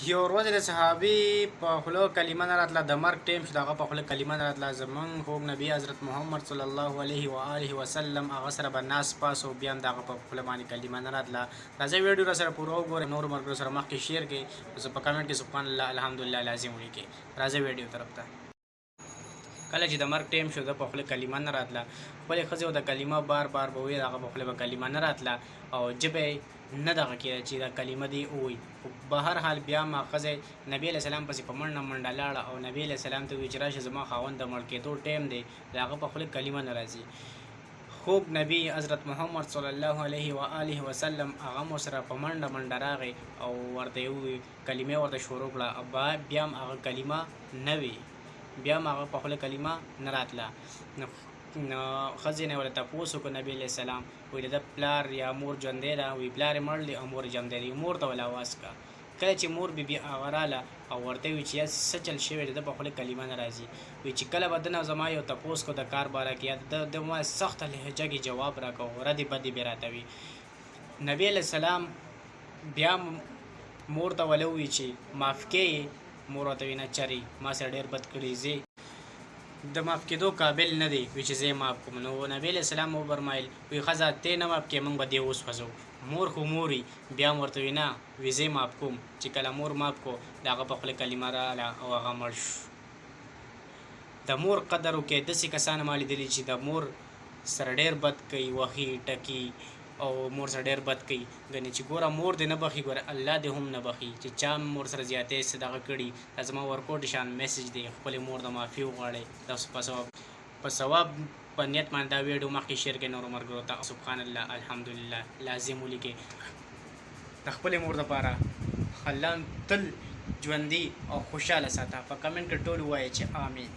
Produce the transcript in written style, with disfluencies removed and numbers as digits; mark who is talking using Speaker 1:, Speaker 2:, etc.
Speaker 1: یو ورځ د صحابي په خوله کلمه نه راتله، د مرګ ټیم چې د هغه په خوله کلمه نه راتله، زمونږ خوږ نبي حضرت محمد صلی الله علیه و آله وسلم هغه سره به ناست پاس او بیا هم د هغه په خوله باندې کلمه نه راتله. راځئ ویډیو راسره پوره وګورئ، نورو ملګرو سره مخکې شیر کړئ، زه په کمنټ کې سبحان الله الحمدلله لازم ولیکئ. راځئ ویډیو طرف ته. کله چې د مرګ ټیم شو د په خوله کلمه نه راتله، خپلې ښځې ورته کلمه بار بار به ویل، هغه په خوله به کلمه نه راتله او ژبه یې نه دغه کېده چې دا کلمه دې ووایي. خو به هر حال بیا ما ښځه نبي علیه السلام پسې په منډه منډه لاړه او نبي علیه السلام ته وویل چې راشه زما خاوند د مړ کېدو ټیم دی، د هغه په خوله کلمه نه راځي. خوږ نبی حضرت محمد صلی الله علیه و آله وسلم هغه مو سره په منډه منډه راغی او ورته یې وویل، کلمې ورته شروع کړه، بیا هم هغه کلمه نه وي، بیا هم هغه په خوله کلمه نه راتله. نو ښځې نه ورته تپوس وکړو نبي علیه السلام، وایي د پلار یا مور ژوندی ده؟ وایي پلار یې مړ دی او مور یې ژوندی دی. مور ته ول اواز کړه. کله چې مور بي بي هغه راله او ورته وایي چې یا څه چل شوی دی، د په خوله کلمه نه راځي. وایي چې کله به ده نه زما یو تپوس کړو د کار باره کې، یا د ما سخته لهجه کې جواب راکړو، ردې بدې بې راته وي. نبي علیه السلام بیا مور ته ول ووایي چې معاف کیې؟ مور ورته وایي نه چرې ما سره ډېر بد کړي، زه د معاف کېدو قابل نه دی، وایي چې زه یې معاف کړم. نو نبي علیه السلام وفرمایل، وایي ښځه ته نه معاف کړې، موږ به دې وسوځو. مور خو مور وي، بیا هم ورته وایي نه، وایي زه یې معاف کوم. چې کله مور معاف کړو د هغه په خوله کلمه راغله او هغه مړ شو. د مور قدر وکړئ. داسې کسان ما لیدلي چې د مور سره ډېر بد کوي، وهي ټکي او مور سره ډېر بد کوي. ګنې چې ګوره مور دې نه بخي، ګوره الله دې هم نه بخي. چې چا مور سره زیاتې څه دغه کړي، دا زما ورکوټ شان میسج دی، خپلې مور د معافي وغواړئ. دا په ثواب په نیت باندې دا ویډیو مخکې شیر کړئ نورو ملګرو ته. سبحان الله الحمدلله لازم ولیکئ. د خپلې مور دپاره الله تل ژوندي او خوشحاله ساته. په کمنټ کې ټول ووایئ چې آمین.